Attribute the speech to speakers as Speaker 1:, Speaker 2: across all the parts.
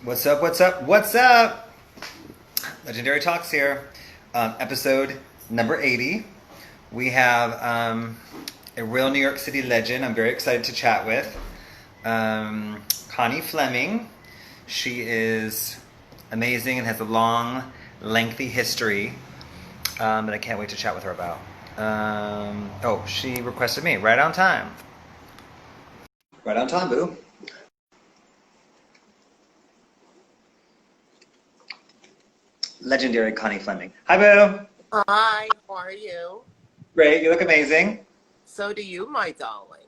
Speaker 1: What's up? What's up? What's up? Legendary Talks here. Episode number 80. We have a real New York City legend I'm very excited to chat with. Connie Fleming. She is amazing and has a long, lengthy history that I can't wait to chat with her about. She requested me right on time. Right on time, boo. Legendary Connie Fleming. Hi, boo.
Speaker 2: Hi, how are you?
Speaker 1: Great. You look amazing.
Speaker 2: So do you, my darling.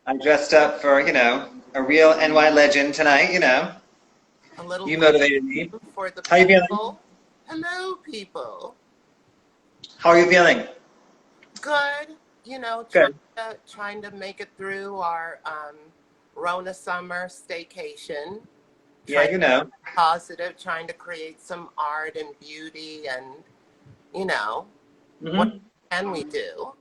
Speaker 1: I'm dressed up for, a real NY legend tonight,
Speaker 2: A little
Speaker 1: You motivated me.
Speaker 2: for the
Speaker 1: How you feeling?
Speaker 2: people. Hello, people.
Speaker 1: How are you feeling?
Speaker 2: Good.
Speaker 1: Good.
Speaker 2: Trying to make it through our Rona summer staycation.
Speaker 1: Yeah,
Speaker 2: Positive, trying to create some art and beauty and, what can we do?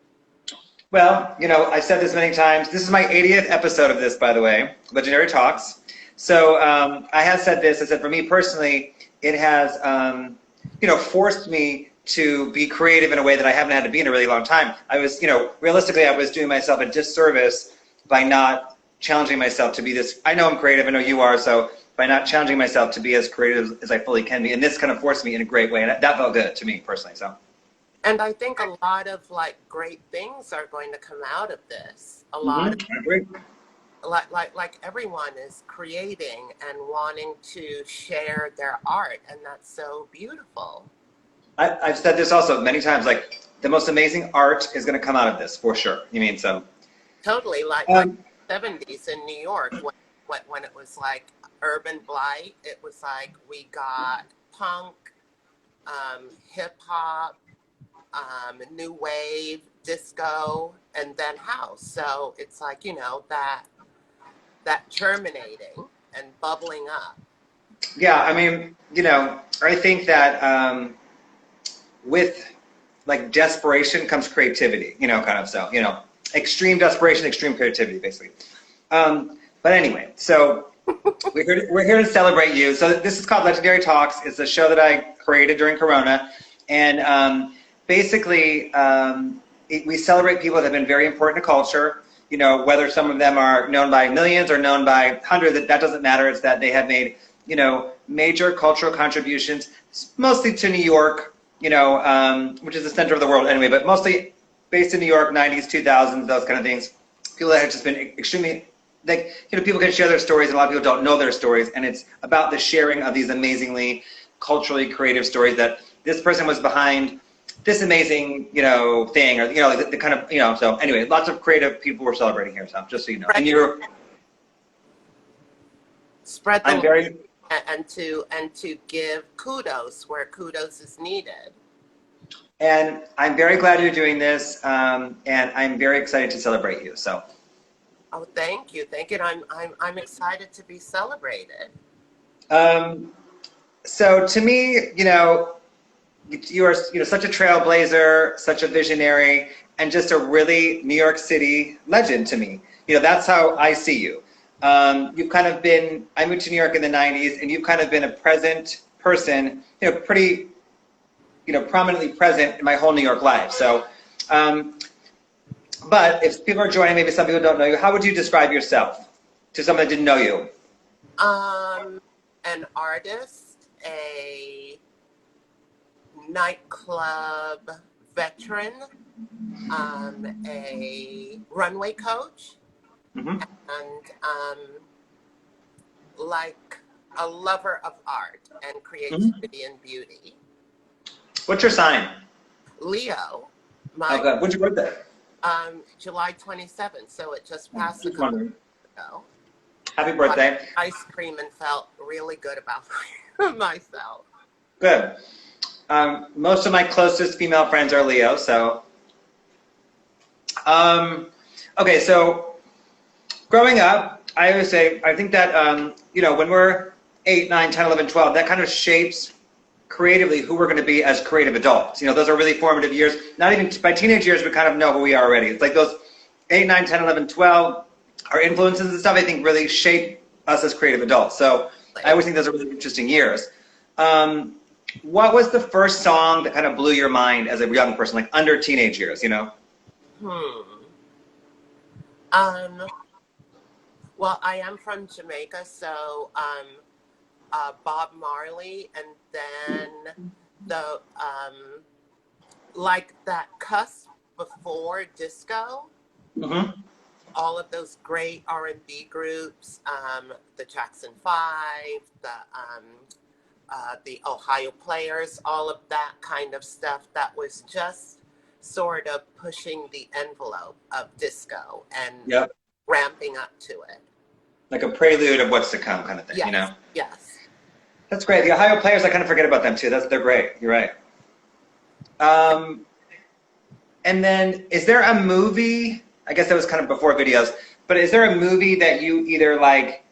Speaker 1: Well, I've said this many times. This is my 80th episode of this, by the way, Legendary Talks. So I have said this. I said for me personally, it has, forced me to be creative in a way that I haven't had to be in a really long time. I was, realistically, I was doing myself a disservice by not challenging myself to be this. I know I'm creative. I know you are. So by not challenging myself to be as creative as I fully can be. And this kind of forced me in a great way. And that felt good to me personally. So.
Speaker 2: And I think a lot of great things are going to come out of this. A lot of
Speaker 1: I agree.
Speaker 2: like everyone is creating and wanting to share their art, and that's so beautiful.
Speaker 1: I've said this also many times, the most amazing art is going to come out of this for sure. You mean so?
Speaker 2: Totally, like the 70s in New York when it was like urban blight. It was like we got punk, hip hop, new wave, disco, and then house. So it's like that germinating and bubbling up.
Speaker 1: Yeah, I mean, I think that with desperation comes creativity, kind of so, extreme desperation, extreme creativity, basically. But anyway, so we're here to celebrate you. So this is called Legendary Talks. It's a show that I created during Corona. And basically, we celebrate people that have been very important to culture. Whether some of them are known by millions or known by hundreds, that doesn't matter. It's that they have made, major cultural contributions, mostly to New York, which is the center of the world anyway, but mostly based in New York, 90s, 2000s, those kind of things. People that have just been extremely, people can share their stories, and a lot of people don't know their stories, and it's about the sharing of these amazingly culturally creative stories that this person was behind this amazing, thing, or, the kind of, so anyway, lots of creative people we're celebrating here, so just so you know. And you're,
Speaker 2: spread the
Speaker 1: I'm very,
Speaker 2: and to give kudos where kudos is needed.
Speaker 1: and I'm very glad you're doing this, and I'm very excited to celebrate you, so.
Speaker 2: Oh, thank you. I'm excited to be celebrated.
Speaker 1: So to me, you are, such a trailblazer, such a visionary, and just a really New York City legend to me. That's how I see you. You've kind of been, I moved to New York in the 90s, and you've kind of been a present person, pretty, prominently present in my whole New York life. So, but if people are joining, maybe some people don't know you, how would you describe yourself to someone that didn't know you?
Speaker 2: An artist, a nightclub veteran, a runway coach, and like a lover of art and creativity and beauty.
Speaker 1: What's your sign?
Speaker 2: Leo.
Speaker 1: Oh, good. When's your birthday?
Speaker 2: July 27th, so it just passed a couple weeks ago.
Speaker 1: Happy birthday.
Speaker 2: Ice cream and felt really good about myself.
Speaker 1: Good. Most of my closest female friends are Leo, so. Okay, so growing up, I always say, I think that, when we're 8, 9, 10, 11, 12, that kind of shapes creatively who we're going to be as creative adults. Those are really formative years. Not even by teenage years, we kind of know who we are already. It's like those 8, 9, 10, 11, 12, our influences and stuff, I think, really shape us as creative adults. So I always think those are really interesting years. What was the first song that kind of blew your mind as a young person, like under teenage years, you know?
Speaker 2: Well, I am from Jamaica, so Bob Marley, and then the like that cusp before disco. All of those great R&B groups, the Jackson 5, the Ohio Players, all of that kind of stuff that was just sort of pushing the envelope of disco and ramping up to it.
Speaker 1: Like a prelude of what's to come kind of thing,
Speaker 2: yes,
Speaker 1: you know?
Speaker 2: Yes.
Speaker 1: That's great. The Ohio Players, I kind of forget about them too. They're great. You're right. And then is there a movie, I guess that was kind of before videos, but is there a movie that you either like,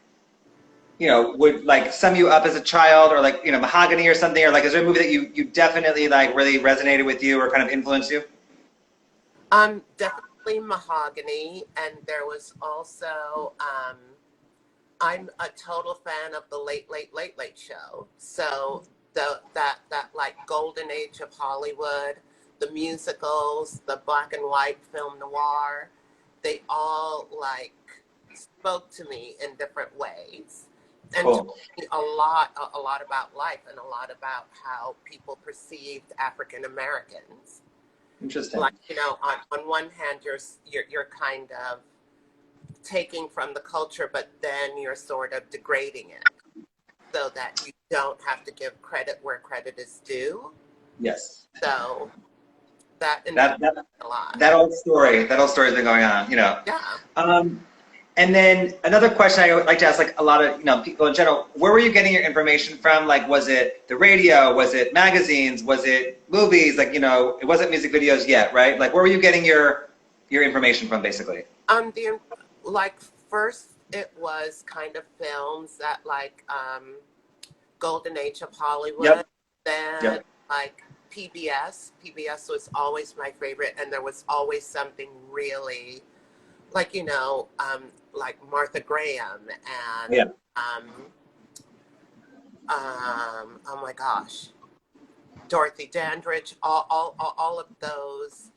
Speaker 1: you know, would like sum you up as a child, or like, you know, Mahogany or something, or like, is there a movie that you definitely like really resonated with you or kind of influenced you?
Speaker 2: Definitely Mahogany, and there was also, I'm a total fan of the Late Late Show. So that like golden age of Hollywood, the musicals, the black and white film noir, they all like spoke to me in different ways and told me a lot about life and a lot about how people perceived African Americans.
Speaker 1: Interesting.
Speaker 2: Like, you know, on one hand, you're kind of taking from the culture, but then you're sort of degrading it so that you don't have to give credit where credit is due.
Speaker 1: Yes.
Speaker 2: So that a lot.
Speaker 1: That old story's been going on, you know.
Speaker 2: Yeah.
Speaker 1: And then another question I would like to ask, like a lot of, you know, people in general, where were you getting your information from? Like, was it the radio? Was it magazines? Was it movies? Like, you know, it wasn't music videos yet, right? Like, where were you getting your information from, basically?
Speaker 2: Like first it was kind of films that like golden age of Hollywood. Then like PBS was always my favorite, and there was always something really like, you know, like Martha Graham and oh my gosh, Dorothy Dandridge, all of those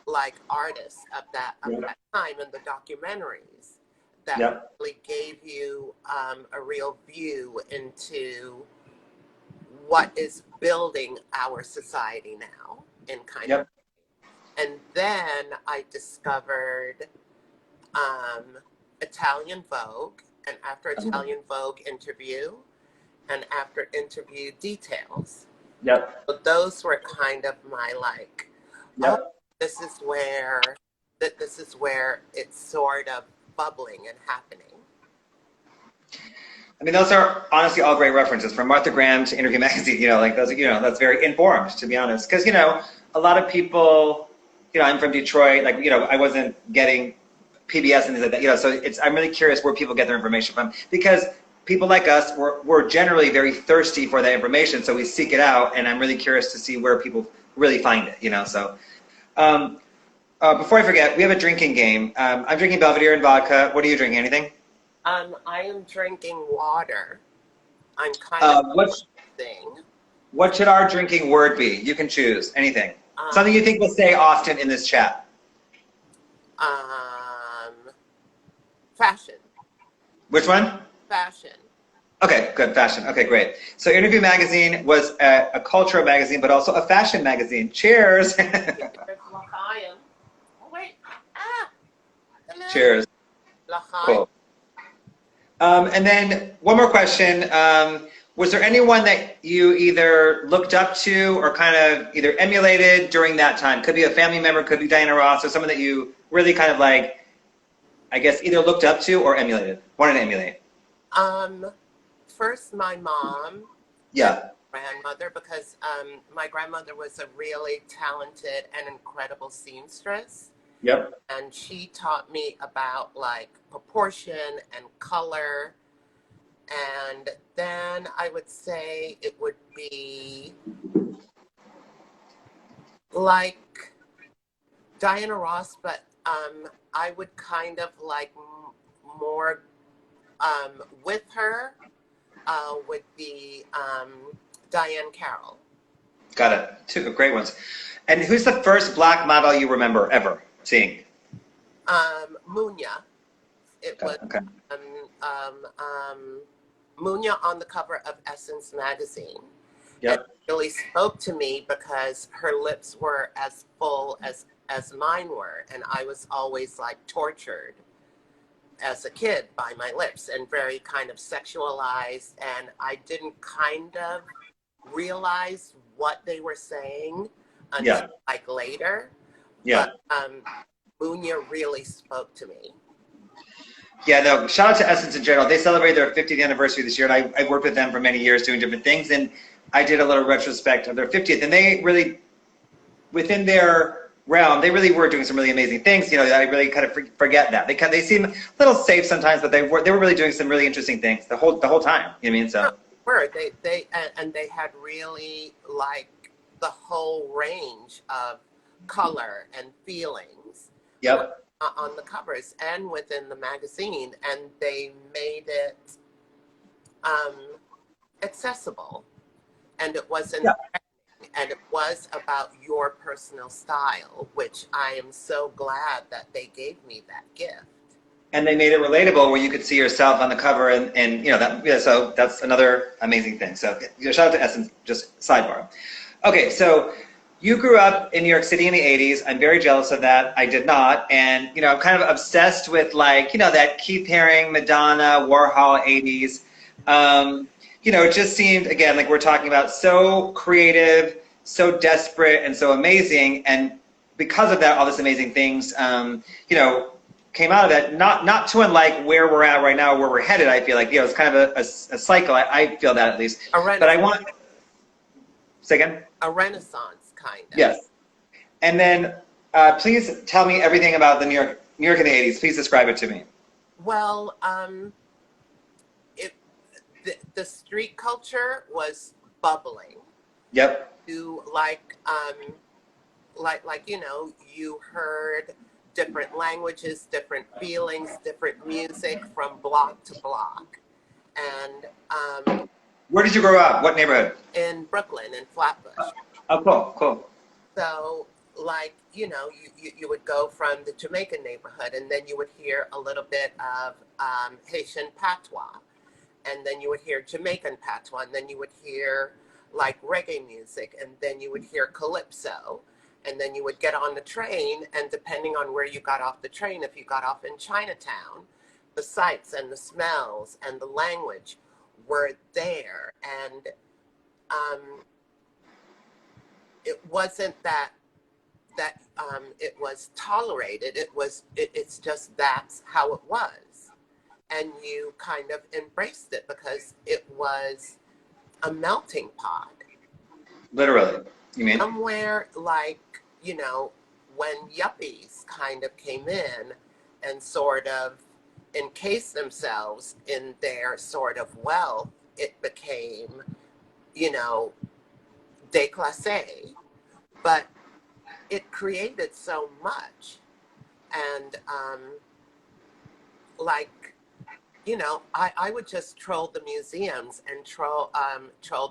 Speaker 2: like artists of that time, and the documentaries that really gave you a real view into what is building our society now in kind of. And then I discovered Italian Vogue, and after Italian Vogue, Interview, and after Interview, Details. So those were kind of my like, oh, this is where it's sort of bubbling and happening.
Speaker 1: I mean, those are honestly all great references, from Martha Graham to Interview Magazine, you know, like those, you know, that's very informed, to be honest. Because, you know, a lot of people, you know, I'm from Detroit, like, you know, I wasn't getting PBS and things like that, you know, so I'm really curious where people get their information from, because people like us, we're generally very thirsty for that information, so we seek it out, and I'm really curious to see where people really find it, you know, so. Before I forget, we have a drinking game. I'm drinking Belvedere and vodka. What are you drinking, anything?
Speaker 2: I am drinking water. I'm kind of thing.
Speaker 1: What should our drinking word be? You can choose, anything. Something you think we'll say often in this chat.
Speaker 2: Fashion.
Speaker 1: Which one?
Speaker 2: Fashion.
Speaker 1: Okay, good, fashion. Okay, great. So Interview Magazine was a cultural magazine, but also a fashion magazine. Cheers. Cheers. Cool. And then one more question. Was there anyone that you either looked up to or kind of either emulated during that time? Could be a family member, could be Diana Ross, or someone that you really kind of like, I guess, either looked up to or emulated, wanted to emulate?
Speaker 2: First, my mom.
Speaker 1: Yeah.
Speaker 2: Grandmother, because my grandmother was a really talented and incredible seamstress.
Speaker 1: Yep.
Speaker 2: And she taught me about like proportion and color. And then I would say it would be like Diana Ross, but I would kind of like more with her, would be Diane Carroll.
Speaker 1: Got it. Two great ones. And who's the first black model you remember ever seeing?
Speaker 2: Munya. It was
Speaker 1: Okay.
Speaker 2: Munya on the cover of Essence magazine.
Speaker 1: Yep.
Speaker 2: It really spoke to me because her lips were as full as mine were, and I was always like tortured as a kid by my lips and very kind of sexualized, and I didn't kind of realize what they were saying until like later.
Speaker 1: Yeah.
Speaker 2: But Munya really spoke to me.
Speaker 1: Yeah, no, shout out to Essence in general. They celebrated their 50th anniversary this year, and I worked with them for many years doing different things, and I did a little retrospect of their 50th, and they really, within their realm, they really were doing some really amazing things. You know, I really kind of forget that. They seem a little safe sometimes, but they were really doing some really interesting things the whole time. You know what I mean? So
Speaker 2: they had really like the whole range of color and feelings.
Speaker 1: Yep.
Speaker 2: On the covers and within the magazine, and they made it accessible, and it wasn't and it was about your personal style, which I am so glad that they gave me that gift.
Speaker 1: And they made it relatable where you could see yourself on the cover, and you know that. Yeah, so that's another amazing thing. So shout out to Essence. Just sidebar. Okay, so you grew up in New York City in the 80s. I'm very jealous of that. I did not. And, you know, I'm kind of obsessed with, like, you know, that Keith Haring, Madonna, Warhol 80s. You know, it just seemed, again, like we're talking about, so creative, so desperate, and so amazing. And because of that, all these amazing things, you know, came out of that. Not too unlike where we're at right now, where we're headed, I feel like. You know, it's kind of a cycle. I feel that, at least. But I want... Say again?
Speaker 2: A renaissance. Kind of.
Speaker 1: Yes. And then please tell me everything about the New York in the 80s. Please describe it to me.
Speaker 2: Well, the street culture was bubbling.
Speaker 1: Yep.
Speaker 2: You you know, you heard different languages, different feelings, different music from block to block. And
Speaker 1: where did you grow up? What neighborhood?
Speaker 2: In Brooklyn, in Flatbush.
Speaker 1: Oh, cool.
Speaker 2: So, like, you know, you would go from the Jamaican neighborhood, and then you would hear a little bit of Haitian patois, and then you would hear Jamaican patois, and then you would hear, like, reggae music, and then you would hear calypso, and then you would get on the train, and depending on where you got off the train, if you got off in Chinatown, the sights and the smells and the language were there, and it wasn't that it was tolerated. It's just that's how it was, and you kind of embraced it because it was a melting pot.
Speaker 1: Literally, you mean?
Speaker 2: Somewhere, like, you know, when yuppies kind of came in and sort of encased themselves in their sort of wealth, it became, you know, déclassé, but it created so much. And like, you know, I would just troll the museums and troll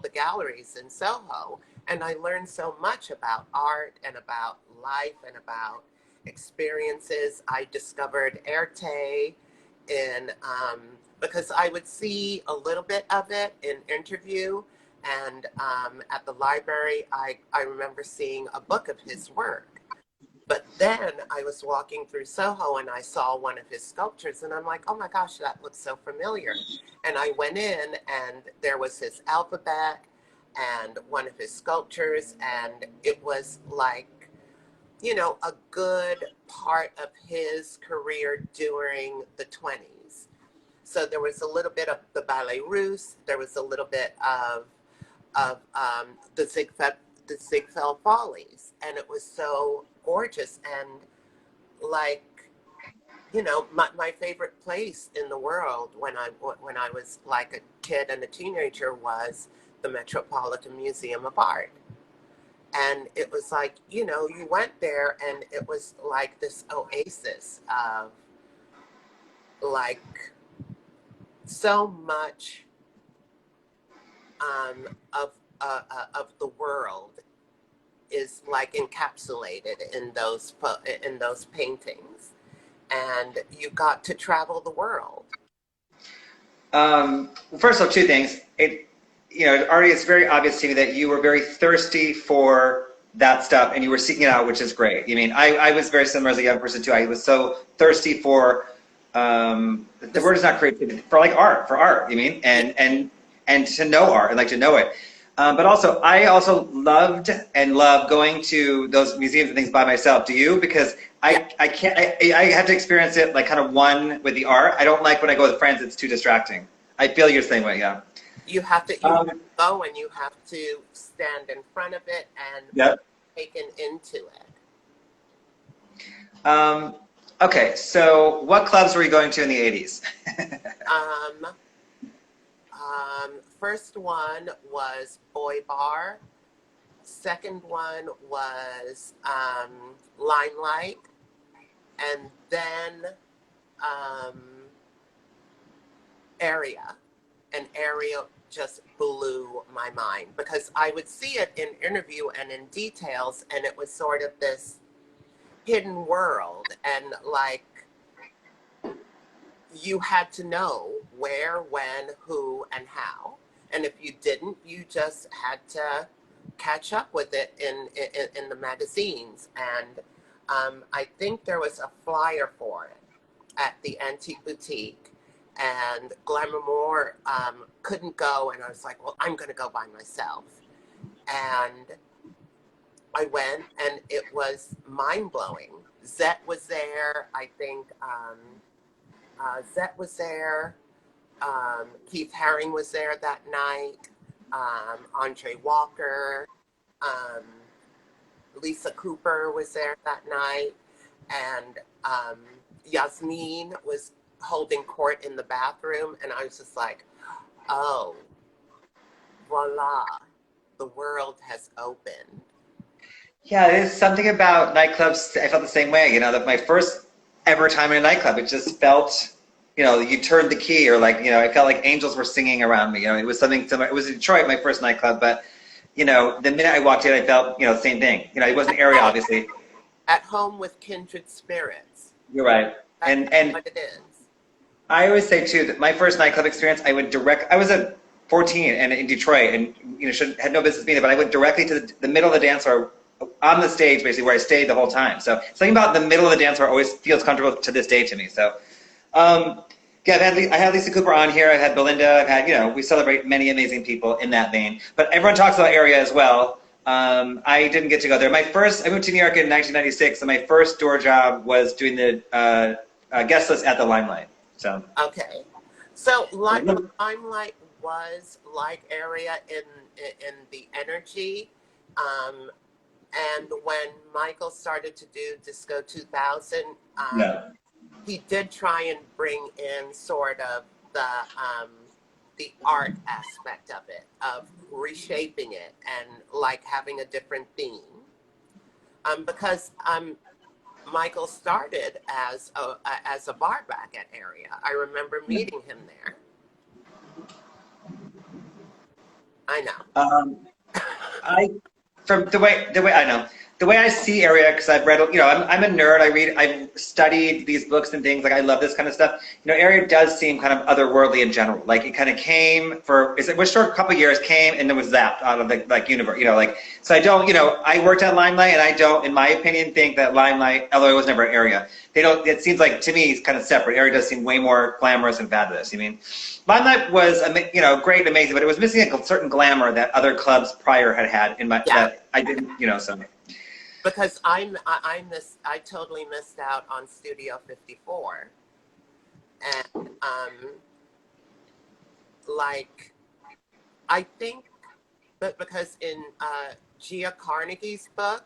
Speaker 2: the galleries in Soho, and I learned so much about art and about life and about experiences. I discovered Erte in because I would see a little bit of it in interview, and at the library I remember seeing a book of his work. But then I was walking through Soho and I saw one of his sculptures, and I'm like, oh my gosh, that looks so familiar. And I went in and there was his alphabet and one of his sculptures, and it was like, you know, a good part of his career during the 20s. So there was a little bit of the Ballet Russe, there was a little bit of the Ziegfeld Follies, and it was so gorgeous. And like, you know, my favorite place in the world when I was like a kid and a teenager was the Metropolitan Museum of Art. And it was like, you know, you went there and it was like this oasis of like so much um, of of the world is like encapsulated in those paintings, and you got to travel the world.
Speaker 1: First of all, two things. Already it's very obvious to me that you were very thirsty for that stuff and you were seeking it out, which is great. I mean, I was very similar as a young person too. I was so thirsty for, the word is not creativity, for like art, for art, you mean? And to know art and like to know it. But also, I also loved and love going to those museums and things by myself. Do you? Because I can't, I have to experience it like kind of one with the art. I don't like when I go with friends, it's too distracting. I feel you're the same way, yeah.
Speaker 2: You have to go and you have to stand in front of it and
Speaker 1: yep.
Speaker 2: taken into it.
Speaker 1: Okay, so what clubs were you going to in the 80s?
Speaker 2: First one was Boy Bar. Second one was Limelight. And then Area. And Area just blew my mind because I would see it in interview and in details, and it was sort of this hidden world, and like you had to know where, when, who, and how. And if you didn't, you just had to catch up with it in the magazines. And I think there was a flyer for it at the Antique Boutique, and Glamour Moore couldn't go, and I was like, well, I'm going to go by myself. And I went, and it was mind-blowing. Zet was there, I think. Zet was there. Keith Haring was there that night. Andre Walker. Lisa Cooper was there that night. And Yasmin was holding court in the bathroom. And I was just like, oh, voila, the world has opened.
Speaker 1: Yeah, there's something about nightclubs. I felt the same way. That my first ever time in a nightclub, it just felt, you turned the key, or like, I felt like angels were singing around me. It was something similar. It was in Detroit, my first nightclub, but, the minute I walked in, I felt, same thing. It wasn't area, obviously.
Speaker 2: At home with kindred spirits.
Speaker 1: You're right.
Speaker 2: That's
Speaker 1: and
Speaker 2: what it is.
Speaker 1: I always say too that my first nightclub experience, I was at 14 and in Detroit, and had no business being there, but I went directly to the middle of the dance floor, on the stage basically, where I stayed the whole time. So something about the middle of the dance floor always feels comfortable to this day to me. So yeah, I had Lisa Cooper on here. I had Belinda. I've had, we celebrate many amazing people in that vein. But everyone talks about area as well. I didn't get to go there. I moved to New York in 1996, and my first door job was doing the guest list at the Limelight. So
Speaker 2: okay, so Limelight was like Area in the energy, and when Michael started to do Disco 2000, he did try and bring in sort of the art aspect of it, of reshaping it and like having a different theme, because Michael started as a bar back at Area. I remember meeting him there. I know. The way I see Area, because I've read, I'm a nerd. I've studied these books and things. Like, I love this kind of stuff. Area does seem kind of otherworldly in general. Like, it kind of came it was short, a couple years, came and then was zapped out of the universe. So I don't, I worked at Limelight, and I don't, in my opinion, think that Limelight, although it was never Area, it seems like, to me, it's kind of separate. Area does seem way more glamorous and fabulous. Limelight was, great and amazing, but it was missing a certain glamour that other clubs prior had that I didn't, so. Because I totally missed out on Studio 54, and I think that because in Gia Carnegie's book,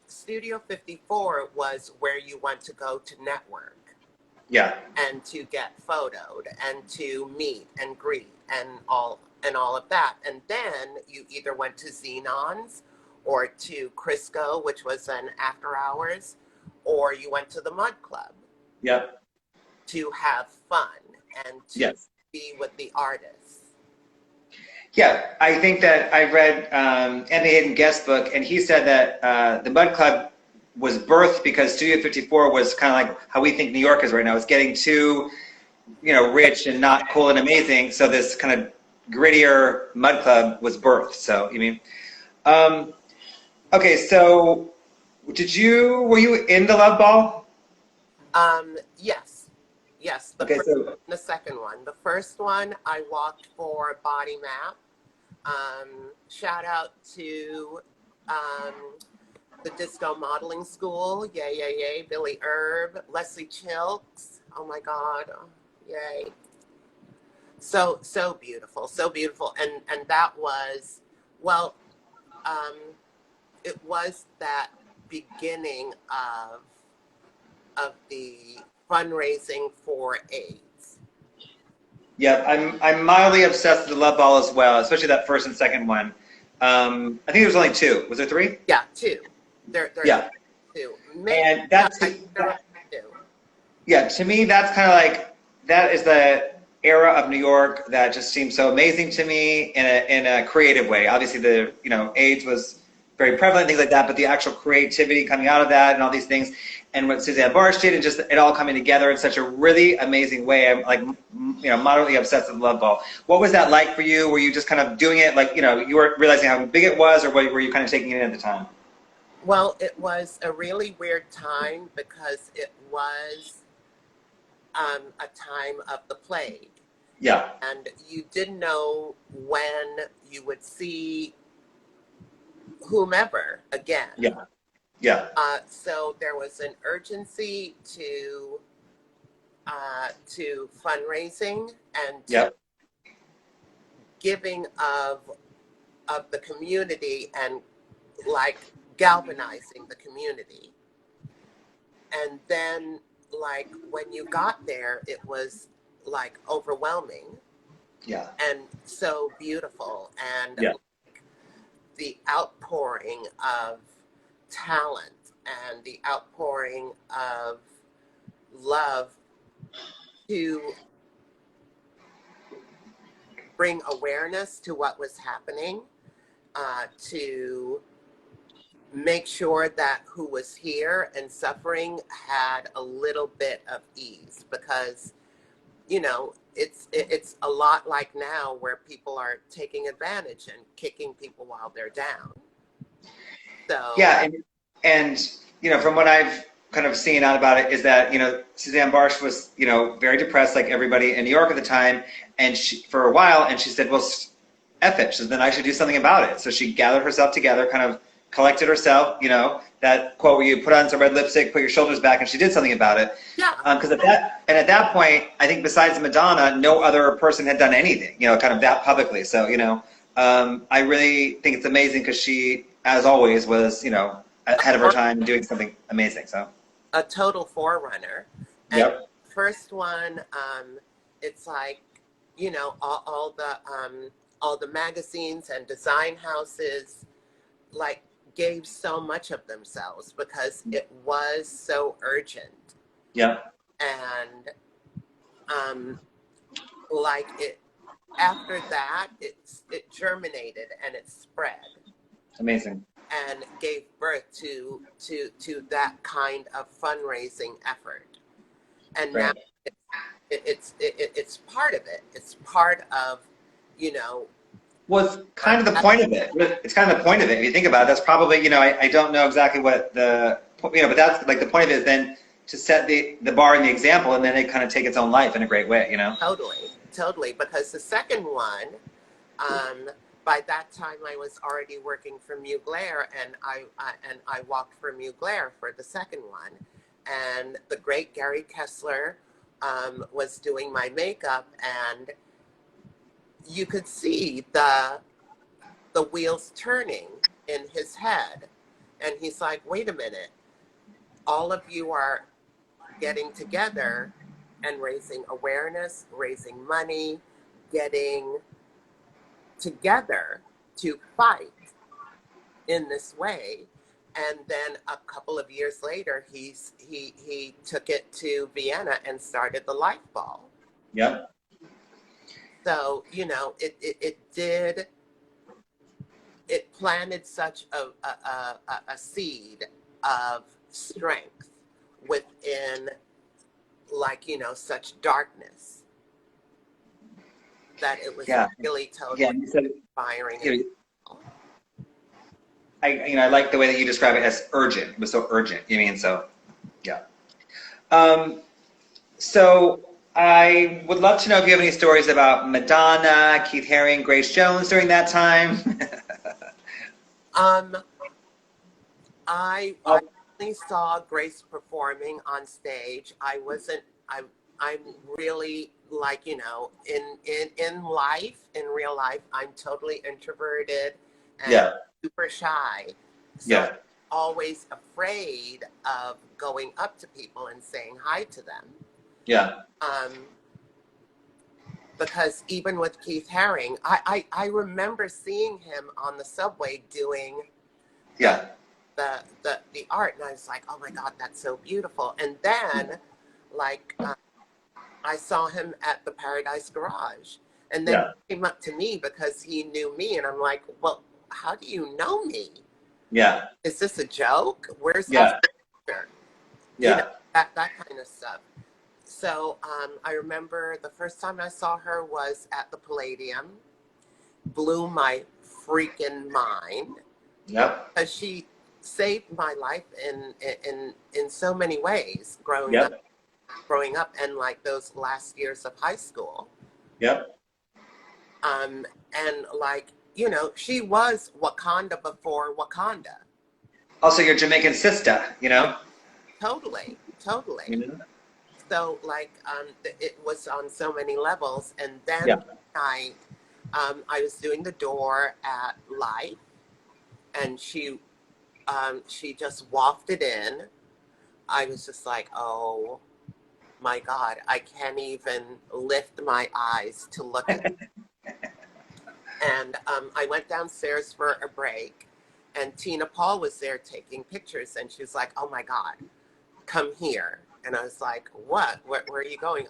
Speaker 2: Studio 54 was where you went to go to network, and to get photoed and to meet and greet and all of that, and then you either went to Xenon's or to Crisco, which was an after hours, or you went to the Mud Club. To have fun and to be with the artists.
Speaker 1: Yeah, I think that I read Anthony Hayden Guest's book, and he said that the Mud Club was birthed because Studio 54 was kind of like how we think New York is right now. It's getting too, rich and not cool and amazing. So this kind of grittier Mud Club was birthed. So, um, okay, so were you in the Love Ball?
Speaker 2: Yes, yes. The
Speaker 1: Okay,
Speaker 2: first
Speaker 1: so
Speaker 2: and the second one. The first one I walked for Body Map. Shout out to um, the Disco Modeling School. Yay, yay, yay. Billy Erb, Leslie Chilks. Oh my God. Yay. So beautiful. So beautiful. And that was, well, um, it was that beginning of the fundraising for AIDS.
Speaker 1: yeah, I'm mildly obsessed with the Love Ball as well, especially that first and second one. I think there was only two. Was there three?
Speaker 2: Yeah, two. There's
Speaker 1: Yeah,
Speaker 2: two. Maybe,
Speaker 1: and
Speaker 2: yeah, I think there were two.
Speaker 1: yeah, to me, that's kind of like that is the era of New York that just seems so amazing to me in a creative way. Obviously, the AIDS was very prevalent, things like that, but the actual creativity coming out of that and all these things, and what Suzanne Barsh did, and just it all coming together in such a really amazing way. I'm like, moderately obsessed with Love Ball. What was that like for you? Were you just kind of doing it like you weren't realizing how big it was, or were you kind of taking it in at the time?
Speaker 2: Well, it was a really weird time because it was a time of the plague.
Speaker 1: Yeah,
Speaker 2: And you didn't know when you would see whomever again.
Speaker 1: yeah, yeah,
Speaker 2: So there was an urgency to fundraising and
Speaker 1: yeah,
Speaker 2: to giving of the community and like galvanizing the community. And then like when you got there, it was like overwhelming
Speaker 1: yeah,
Speaker 2: and so beautiful, and
Speaker 1: yeah.
Speaker 2: the outpouring of talent and the outpouring of love to bring awareness to what was happening, to make sure that who was here and suffering had a little bit of ease, because it's a lot like now where people are taking advantage and kicking people while they're down. So
Speaker 1: Yeah, and from what I've kind of seen out about it is that Suzanne Barsh was very depressed like everybody in New York at the time, and for a while, and she said, well, F it. She said, then I should do something about it. So she gathered herself together, kind of collected herself, that quote where you put on some red lipstick, put your shoulders back, and she did something about it.
Speaker 2: yeah,
Speaker 1: Because at that point, I think besides Madonna, no other person had done anything, kind of that publicly. So, I really think it's amazing because she, as always, was, ahead of her time and doing something amazing. So
Speaker 2: a total forerunner. And
Speaker 1: yep,
Speaker 2: first one, it's like, all the magazines and design houses like gave so much of themselves because it was so urgent.
Speaker 1: yep,
Speaker 2: And like it after that, it germinated and it spread
Speaker 1: amazing,
Speaker 2: and gave birth to that kind of fundraising effort. And now
Speaker 1: right.
Speaker 2: it's part of it. It's part of,
Speaker 1: Well, it's kind of the point of it. It's kind of the point of it. If you think about it, that's probably, I don't know exactly what but that's like the point of it is then to set the bar and the example, and then it kind of take its own life in a great way,
Speaker 2: Totally. Because the second one, by that time I was already working for Mugler, and I walked for Mugler for the second one, and the great Gary Kessler was doing my makeup, and you could see the wheels turning in his head, and he's like, wait a minute, all of you are getting together and raising awareness, raising money, getting together to fight in this way. And then a couple of years later, he took it to Vienna and started the Life Ball.
Speaker 1: Yep.
Speaker 2: So, you know, it planted such a seed of strength within, like, you know, such darkness, that it was
Speaker 1: Yeah.
Speaker 2: really
Speaker 1: Yeah.
Speaker 2: totally
Speaker 1: You said,
Speaker 2: inspiring.
Speaker 1: you know, I like the way that you describe it as urgent. It was so urgent. You mean, so, yeah. So I would love to know if you have any stories about Madonna, Keith Haring, Grace Jones during that time.
Speaker 2: Um, I
Speaker 1: Oh,
Speaker 2: only saw Grace performing on stage. I'm really, like, you know, in life, in real life, I'm totally introverted and
Speaker 1: yeah,
Speaker 2: super shy. So I'm
Speaker 1: yeah,
Speaker 2: always afraid of going up to people and saying hi to them.
Speaker 1: yeah,
Speaker 2: Because even with Keith Haring, I remember seeing him on the subway doing the,
Speaker 1: yeah,
Speaker 2: the art, and I was like, oh my God, that's so beautiful. And then, like, I saw him at the Paradise Garage, and then
Speaker 1: yeah,
Speaker 2: he came up to me because he knew me, and I'm like, well, how do you know me?
Speaker 1: yeah,
Speaker 2: Is this a joke? Where's our
Speaker 1: yeah,
Speaker 2: picture? You know,
Speaker 1: yeah,
Speaker 2: that kind of stuff. So I remember the first time I saw her was at the Palladium. Blew my freaking mind,
Speaker 1: yep,
Speaker 2: because she saved my life in so many ways
Speaker 1: yep,
Speaker 2: growing up, and like those last years of high school.
Speaker 1: yep.
Speaker 2: And like, you know, she was Wakanda before Wakanda.
Speaker 1: Also, your Jamaican sister, you know?
Speaker 2: Totally, totally.
Speaker 1: You know?
Speaker 2: So like, it was on so many levels. And then
Speaker 1: Yeah,
Speaker 2: one night, I was doing the door at Life, and she just wafted in. I was just like, oh my God, I can't even lift my eyes to look at it. And I went downstairs for a break, and Tina Paul was there taking pictures, and she was like, oh my God, come here. And I was like, what? Where are you going?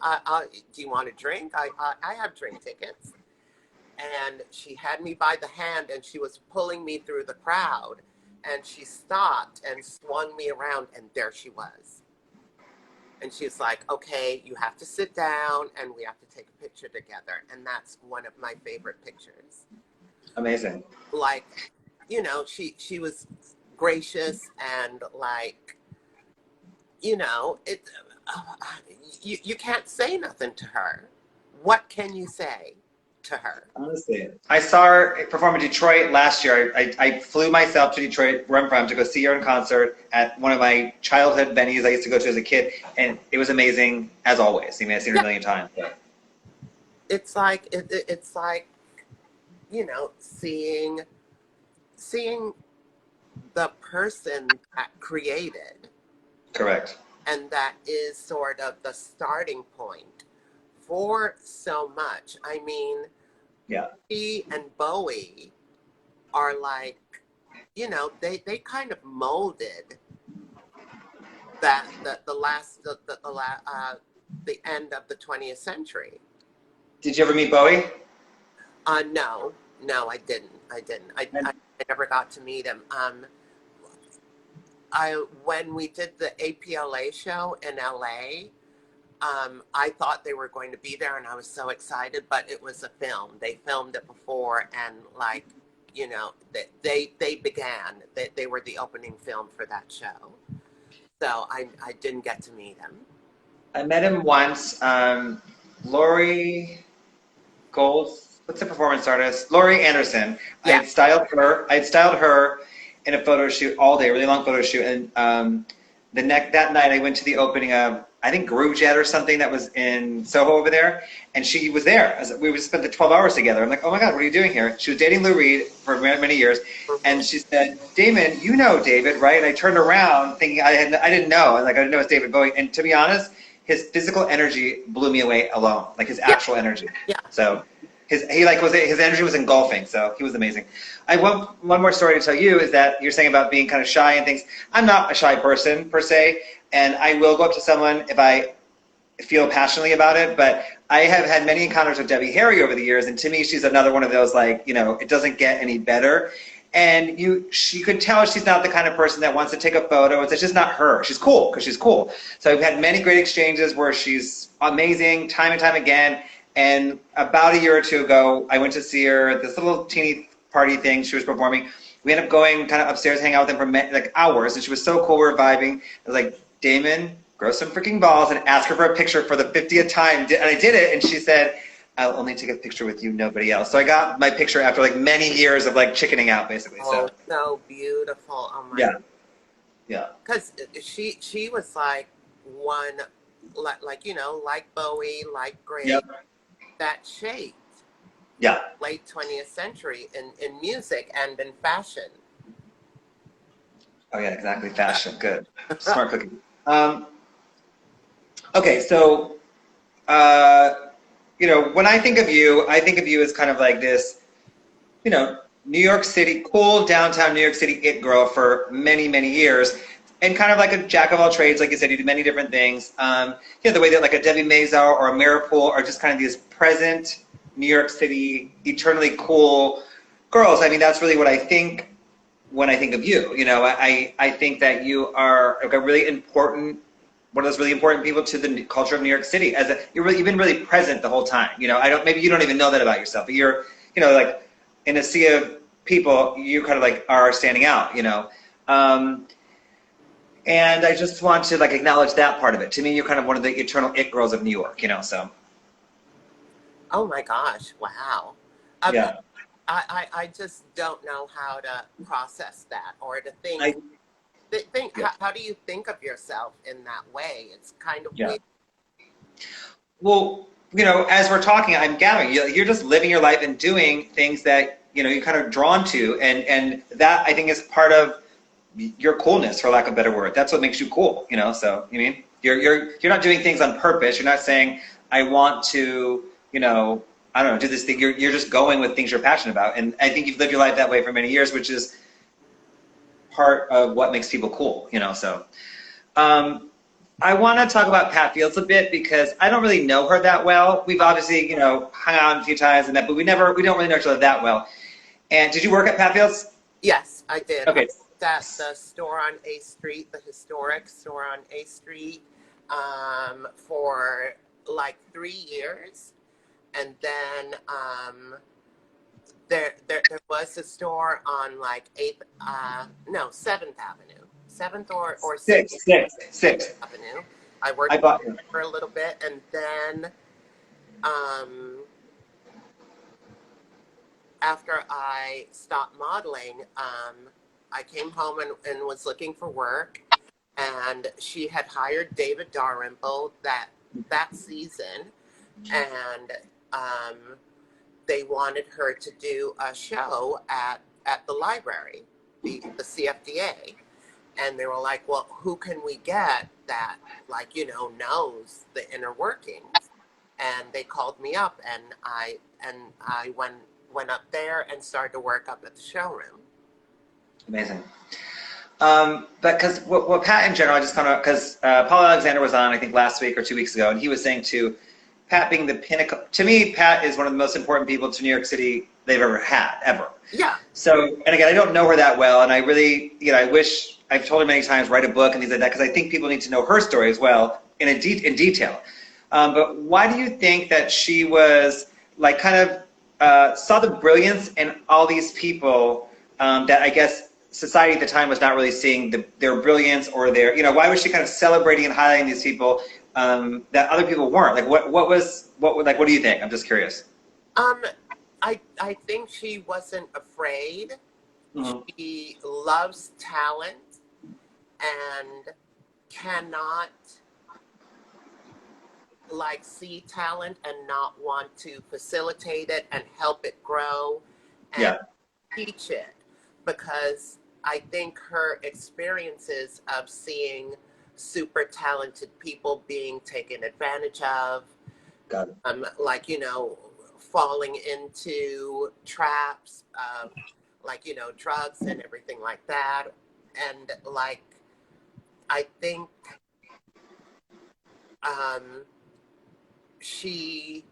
Speaker 2: Do you want a drink? I have drink tickets. And she had me by the hand, and she was pulling me through the crowd, and she stopped and swung me around, and there she was. And she was like, okay, you have to sit down, and we have to take a picture together. And that's one of my favorite pictures.
Speaker 1: amazing.
Speaker 2: Like, you know, she was gracious, and like, you know, you can't say nothing to her. What can you say to her?
Speaker 1: Honestly, I saw her perform in Detroit last year. I flew myself to Detroit, where I'm from, to go see her in concert at one of my childhood venues I used to go to as a kid, and it was amazing as always. I mean, I've seen her a million times. But.
Speaker 2: It's like it's like, you know, seeing the person that created,
Speaker 1: Correct.
Speaker 2: and that is sort of the starting point for so much. I mean,
Speaker 1: Yeah.
Speaker 2: he and Bowie are like, you know, they kind of molded that the end of the 20th century.
Speaker 1: Did you ever meet Bowie?
Speaker 2: No, I didn't. I never got to meet him. When we did the APLA show in LA, I thought they were going to be there, and I was so excited, but it was a film. They filmed it before, and like, you know, they were the opening film for that show. So I didn't get to meet him.
Speaker 1: I met him once. Lori Gold, what's the performance artist? Laurie Anderson. I
Speaker 2: Yeah.
Speaker 1: had styled her. I had styled her in a photo shoot all day, really long photo shoot. And that night, I went to the opening of, I think, Groove Jet or something that was in Soho over there, and she was there. We spent the 12 hours together. I'm like, oh my God, what are you doing here? She was dating Lou Reed for many years, and she said, Damon, you know David, right? And I turned around thinking I didn't know, like I didn't know it was David Bowie. And to be honest, his physical energy blew me away alone, like his actual energy.
Speaker 2: Yeah.
Speaker 1: So his energy was engulfing. So he was amazing. I want one more story to tell you is that you're saying about being kind of shy and things. I'm not a shy person per se, and I will go up to someone if I feel passionately about it, but I have had many encounters with Debbie Harry over the years, and to me, she's another one of those, like, you know, it doesn't get any better. And she could tell she's not the kind of person that wants to take a photo. It's just not her. She's cool because she's cool. So I've had many great exchanges where she's amazing time and time again. And about a year or two ago, I went to see her at this little teeny party thing she was performing. We ended up going kind of upstairs, hang out with them for like hours, and she was so cool. We were vibing. I was like, Damon, grow some freaking balls and ask her for a picture for the 50th time. And I did it, and she said, I'll only take a picture with you, nobody else. So I got my picture after like many years of like chickening out, basically.
Speaker 2: Oh, so beautiful. Oh my.
Speaker 1: Yeah. Yeah.
Speaker 2: Because she was like one, like, you know, like Bowie, like Grace,
Speaker 1: Yep.
Speaker 2: that shaped.
Speaker 1: Yeah.
Speaker 2: Late 20th century in music and in fashion.
Speaker 1: Oh yeah, exactly. Fashion. Good. Smart cookie. Okay, so you know, when I think of you as kind of like this, you know, New York City, cool downtown New York City it girl for many, many years, and kind of like a jack of all trades, like you said, you do many different things. You know, the way that like a Debbie Mazar or a Mirapool are just kind of these present New York City, eternally cool girls. I mean, that's really what I think when I think of you. You know, I think that you are like a really important, one of those really important people to the culture of New York City. You've been really present the whole time. You know, maybe you don't even know that about yourself, but you're, you know, like in a sea of people, you kind of like are standing out. You know, and I just want to like acknowledge that part of it. To me, you're kind of one of the eternal it girls of New York. You know, so.
Speaker 2: Oh my gosh! Wow.
Speaker 1: Yeah.
Speaker 2: I just don't know how to process that or to think.
Speaker 1: Yeah.
Speaker 2: How do you think of yourself in that way? It's kind of
Speaker 1: Yeah.
Speaker 2: weird.
Speaker 1: Well, you know, as we're talking, I'm gathering you're just living your life and doing things that, you know, you're kind of drawn to, and that I think is part of your coolness, for lack of a better word. That's what makes you cool, you know. So you mean you're not doing things on purpose. You're not saying I want to, you know, I don't know, do this thing. You're just going with things you're passionate about, and I think you've lived your life that way for many years, which is part of what makes people cool, you know. So I want to talk about Pat Fields a bit because I don't really know her that well. We've obviously, you know, hung out a few times and that, but we don't really know each other that well. And did you work at Pat Fields?
Speaker 2: Yes, I did.
Speaker 1: Okay.
Speaker 2: I worked at the store on A Street, the historic store on A Street, for like 3 years. And then there was a store on like 7th Avenue. 7th or 6th Avenue. I worked there for a little bit, and then after I stopped modeling, I came home and was looking for work, and she had hired David Dalrymple that season, and they wanted her to do a show at the library, the CFDA. And they were like, well, who can we get that, like, you know, knows the inner workings? And they called me up, and I went up there and started to work up at the showroom.
Speaker 1: Amazing. But because what Pat in general, I just kind of, because Paul Alexander was on, I think, last week or 2 weeks ago, and he was saying too, Pat being the pinnacle, to me, Pat is one of the most important people to New York City they've ever had, ever.
Speaker 2: Yeah.
Speaker 1: So, and again, I don't know her that well, and I really, you know, I wish, I've told her many times, write a book and things like that, because I think people need to know her story as well in detail. But why do you think that she was, like, kind of saw the brilliance in all these people that I guess society at the time was not really seeing their brilliance or their, you know, why was she kind of celebrating and highlighting these people that other people weren't? Like, what do you think? I'm just curious.
Speaker 2: I think she wasn't afraid.
Speaker 1: Mm-hmm.
Speaker 2: She loves talent and cannot like see talent and not want to facilitate it and help it grow and teach it, because I think her experiences of seeing super talented people being taken advantage of, like, you know, falling into traps of, like, you know, drugs and everything like that. And like, I think she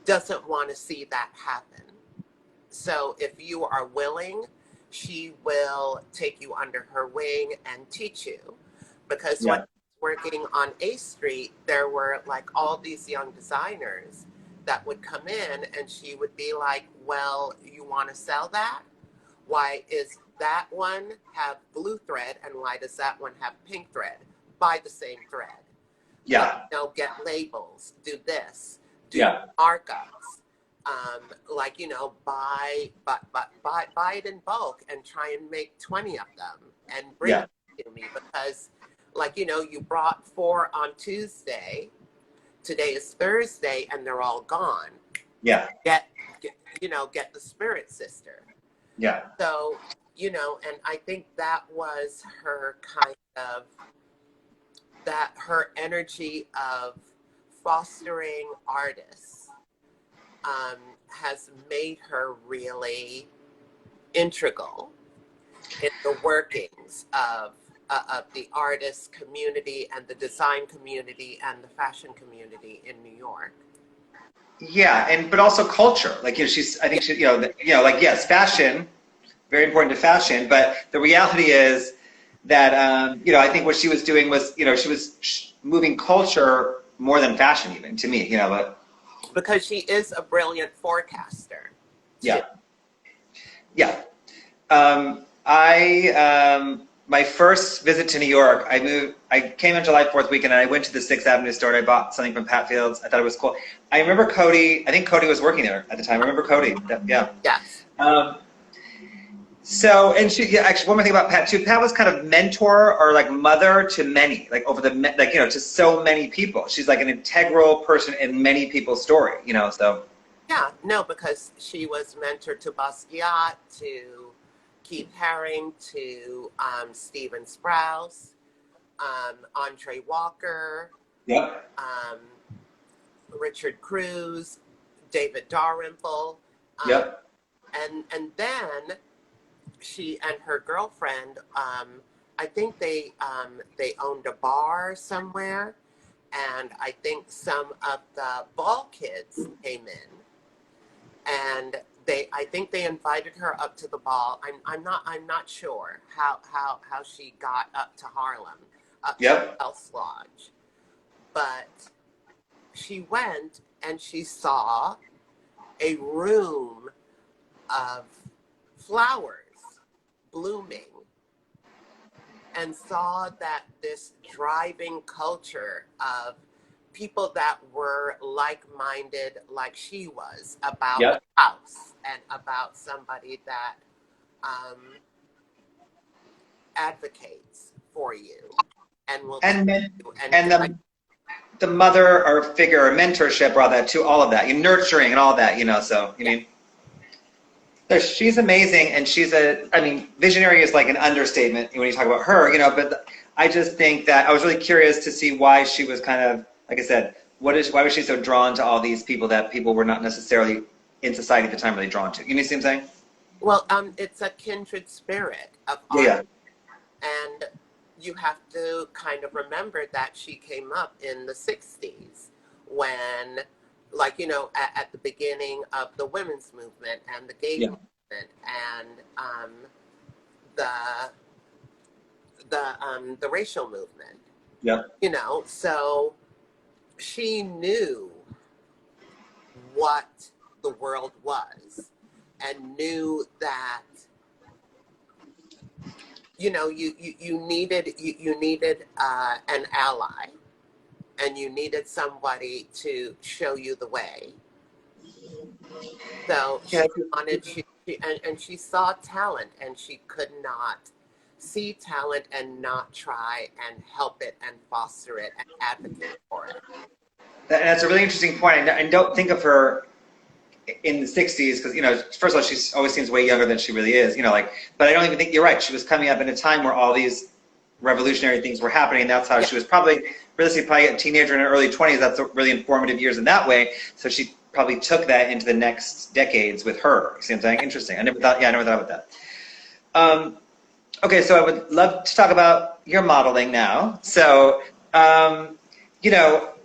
Speaker 2: doesn't want to see that happen. So if you are willing, she will take you under her wing and teach you. Because when I was working on A Street, there were like all these young designers that would come in, and she would be like, well, you want to sell that? Why is that one have blue thread, and why does that one have pink thread? Buy the same thread.
Speaker 1: Yeah.
Speaker 2: You know, get labels, do this, do markups. Like, you know, buy it in bulk and try and make 20 of them and bring it to me, because, like, you know, you brought 4 on Tuesday, today is Thursday, and they're all gone.
Speaker 1: Yeah.
Speaker 2: Get the spirit, sister.
Speaker 1: Yeah.
Speaker 2: So, you know, and I think that was her kind of, that her energy of fostering artists has made her really integral in the workings of the artist community and the design community and the fashion community in New York.
Speaker 1: Yeah, but also culture. Like, you know, I think she, like, yes, fashion, very important to fashion, but the reality is that, I think what she was doing was, she was moving culture more than fashion, even, to me, but.
Speaker 2: Because she is a brilliant forecaster.
Speaker 1: Yeah. Yeah. My first visit to New York, I came on July 4th weekend, and I went to the 6th Avenue store, and I bought something from Pat Fields. I thought it was cool. I remember Cody, I think Cody was working there at the time. I remember Cody, yeah.
Speaker 2: Yes.
Speaker 1: So, and she, actually, one more thing about Pat too. Pat was kind of mentor or like mother to many, like to so many people. She's like an integral person in many people's story, so.
Speaker 2: Yeah, no, because she was mentor to Basquiat, to Keith Haring, to Stephen Sprouse, Andre Walker, Richard Cruz, David Dalrymple. And then she and her girlfriend, I think they owned a bar somewhere, and I think some of the ball kids came in, and I think they invited her up to the ball. I'm not sure how she got up to Harlem, up to Elks Lodge, but she went and she saw a room of flowers blooming, and saw that this driving culture of people that were like-minded, like she was, about the house and about somebody that advocates for you and will
Speaker 1: the mother or figure or mentorship brought that to all of that, nurturing and all that, so I mean. So she's amazing, and visionary is like an understatement when you talk about her, but I just think that I was really curious to see why she was kind of, like I said, why was she so drawn to all these people that people were not necessarily in society at the time really drawn to? You know what I'm saying?
Speaker 2: Well, it's a kindred spirit of art, and you have to kind of remember that she came up in the 60s when, like, at the beginning of the women's movement and the gay movement and the racial movement. Yeah. So she knew what the world was and knew that you needed an ally. And you needed somebody to show you the way. So she wanted, and she saw talent, and she could not see talent and not try and help it and foster it and advocate for it.
Speaker 1: That's a really interesting point. I don't think of her in the 60s because, first of all, she always seems way younger than she really is, but I don't even think you're right. She was coming up in a time where all these revolutionary things were happening. That's how she was probably a teenager in her early 20s. That's really informative years in that way. So she probably took that into the next decades with her. See what I'm saying? Interesting. I never thought about that. Okay, so I would love to talk about your modeling now. So,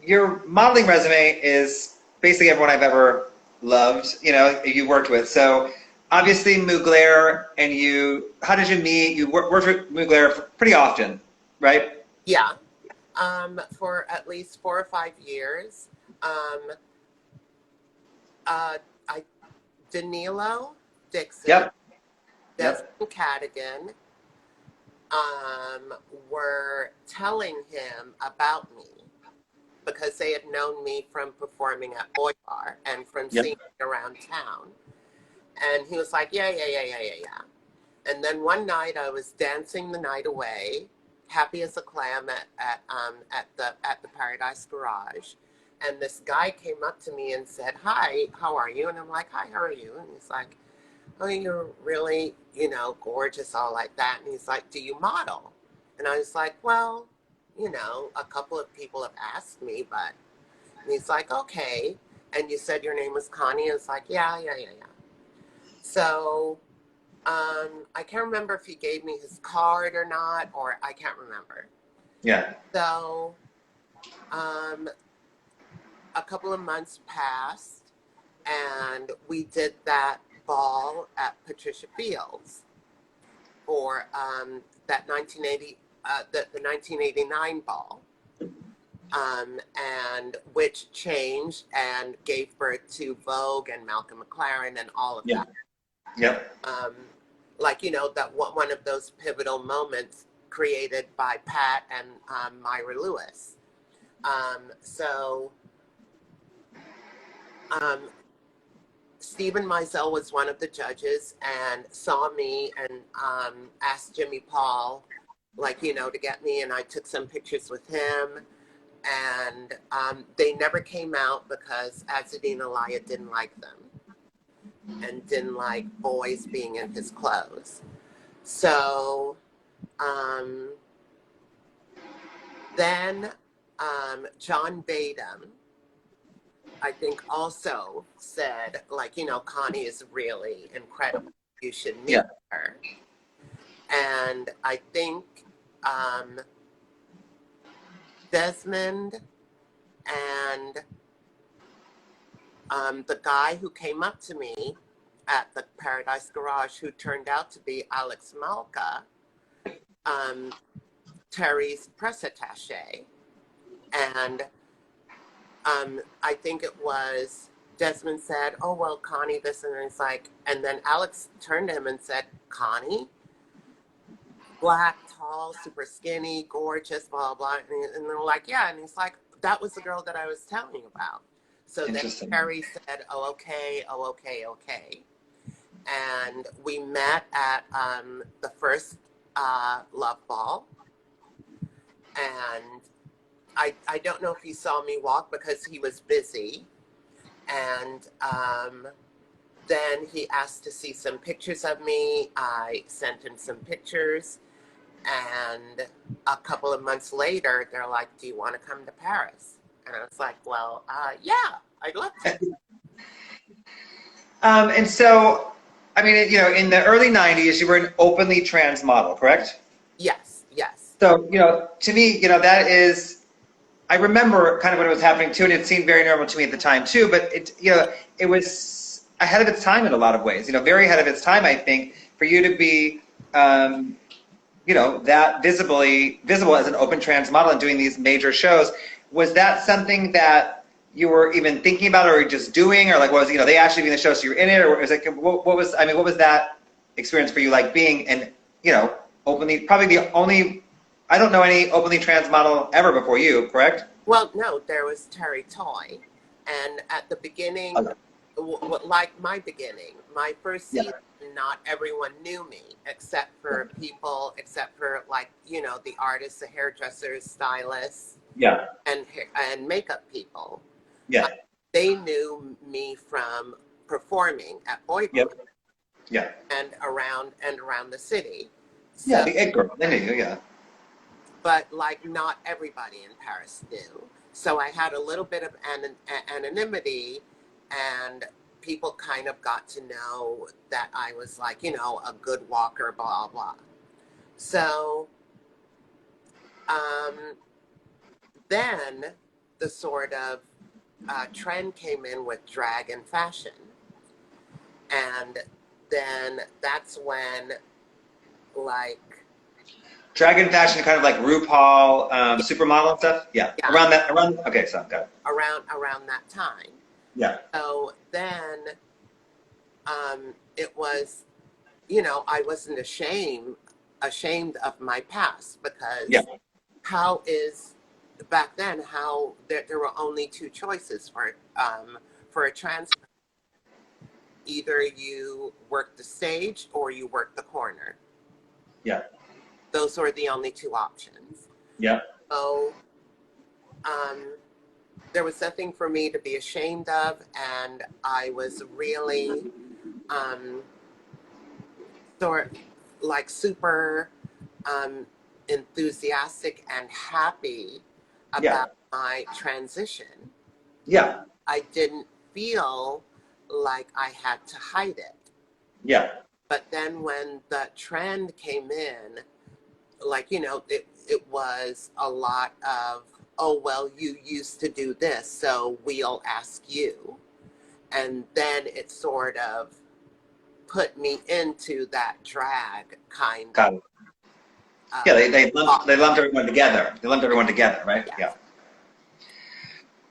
Speaker 1: your modeling resume is basically everyone I've ever loved, you know, you worked with. So obviously Mugler and you, how did you meet? You worked with Mugler pretty often, right?
Speaker 2: Yeah. For at least 4 or 5 years. I Danilo Dixon,
Speaker 1: Yep.
Speaker 2: Desmond
Speaker 1: Yep.
Speaker 2: Cadigan, were telling him about me because they had known me from performing at Boy Bar and from
Speaker 1: Yep.
Speaker 2: seeing me around town. And he was like, yeah. And then one night I was dancing the night away, happy as a clam at the Paradise Garage. And this guy came up to me and said, "Hi, how are you?" And I'm like, "Hi, how are you?" And he's like, "Oh, you're really, you know, gorgeous, all like that." And he's like, "Do you model?" And I was like, "Well, you know, a couple of people have asked me, but," and he's like, "Okay. And you said your name was Connie?" I was like, yeah. So I can't remember if he gave me his card or not, or I can't remember.
Speaker 1: Yeah.
Speaker 2: So a couple of months passed, and we did that ball at Patricia Fields for that 1980, the 1989 ball, and which changed and gave birth to Vogue and Malcolm McLaren and all of
Speaker 1: Yeah.
Speaker 2: that.
Speaker 1: Yep.
Speaker 2: Like, you know, that one of those pivotal moments created by Pat and Myra Lewis. So Stephen Meisel was one of the judges and saw me and asked Jimmy Paul, like, you know, to get me, and I took some pictures with him. And they never came out because Azzedine Alaya didn't like them and didn't like boys being in his clothes. So then John Badham, I think, also said, like, you know, Connie is really incredible. You should meet her. And I think Desmond and the guy who came up to me at the Paradise Garage, who turned out to be Alex Malka, Terry's press attaché. And I think it was Desmond said, "Oh, well, Connie, this," and it's like, and then Alex turned to him and said, "Connie? Black, tall, super skinny, gorgeous, blah, blah." And they're like, "Yeah." And he's like, "That was the girl that I was telling you about." So then Terry said, "Oh, okay. And we met at the first Love Ball. And I don't know if he saw me walk because he was busy. And then he asked to see some pictures of me. I sent him some pictures. And a couple of months later, they're like, "Do you want to come to Paris?" And I was like, "Well, yeah, I'd love to."
Speaker 1: And so, I mean, you know, in the early 90s, you were an openly trans model, correct?
Speaker 2: Yes.
Speaker 1: So, you know, to me, you know, that is, I remember kind of when it was happening too, and it seemed very normal to me at the time too, but it, you know, it was ahead of its time in a lot of ways, you know, very ahead of its time, I think, for you to be, you know, that visible as an open trans model and doing these major shows. Was that something that you were even thinking about, or just doing, or like, what was, you know, they actually doing the show, so you're in it, or was it, what was, I mean, what was that experience for you, like being an, you know, openly, probably the only, I don't know any openly trans model ever before you, correct?
Speaker 2: Well, no, there was Terry Toy. And at the beginning, like my beginning, my first season, not everyone knew me except for people, except for, like, you know, the artists, the hairdressers, stylists, and makeup people. They knew me from performing at Boy Bar and around the city. So,
Speaker 1: the it girl, they knew you,
Speaker 2: but like not everybody in Paris knew. So I had a little bit of anonymity, and people kind of got to know that I was, like, you know, a good walker, blah, blah. So then the sort of trend came in with drag and fashion. And then that's when, like,
Speaker 1: Dragon fashion, kind of like RuPaul, supermodel and stuff. Yeah.
Speaker 2: Yeah.
Speaker 1: Around. Okay, so got it.
Speaker 2: around that time.
Speaker 1: Yeah.
Speaker 2: So then, it was, you know, I wasn't ashamed of my past, because
Speaker 1: Yeah.
Speaker 2: how is back then how there were only two choices for a trans. Either you work the stage or you work the corner.
Speaker 1: Yeah.
Speaker 2: Those were the only two options.
Speaker 1: Yeah.
Speaker 2: So there was nothing for me to be ashamed of, and I was really sort like super enthusiastic and happy
Speaker 1: Yeah.
Speaker 2: about my transition.
Speaker 1: Yeah.
Speaker 2: I didn't feel like I had to hide it.
Speaker 1: Yeah.
Speaker 2: But then when the trend came in, like, you know, it was a lot of, oh, well, you used to do this, so we'll ask you. And then it sort of put me into that drag kind
Speaker 1: Got
Speaker 2: of.
Speaker 1: it. Yeah, they lumped everyone together. They lumped everyone together, right?
Speaker 2: Yes.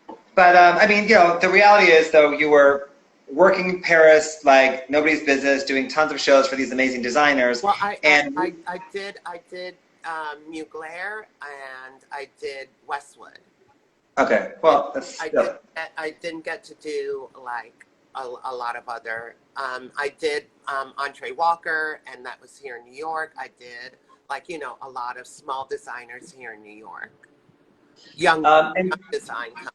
Speaker 1: Yeah. But I mean, you know, the reality is, though, you were working in Paris like nobody's business, doing tons of shows for these amazing designers.
Speaker 2: Well, I did Mugler, and I did Westwood.
Speaker 1: Okay, well, that's
Speaker 2: I didn't get to do like a lot of other. I did Entree Walker, and that was here in New York. I did, like, you know, a lot of small designers here in New York, young design companies.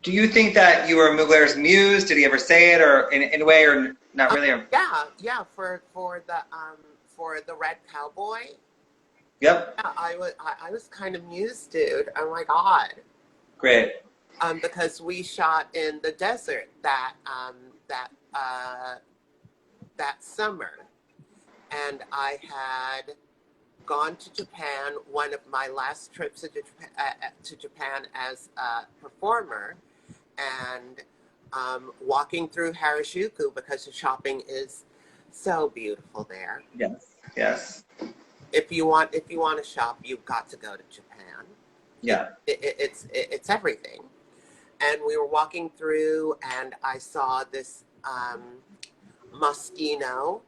Speaker 1: Do you think that you were Mugler's muse? Did he ever say it, or in a way, or not really?
Speaker 2: Yeah. For the Red Cowboy.
Speaker 1: Yep.
Speaker 2: Yeah, I was kind of mused, dude. Oh my God.
Speaker 1: Great.
Speaker 2: Because we shot in the desert that summer, and I had gone to Japan. One of my last trips to Japan as a performer, and walking through Harajuku, because the shopping is so beautiful there.
Speaker 1: Yes. Yes.
Speaker 2: If you want to shop, you've got to go to Japan.
Speaker 1: Yeah.
Speaker 2: It's everything. And we were walking through, and I saw this Moschino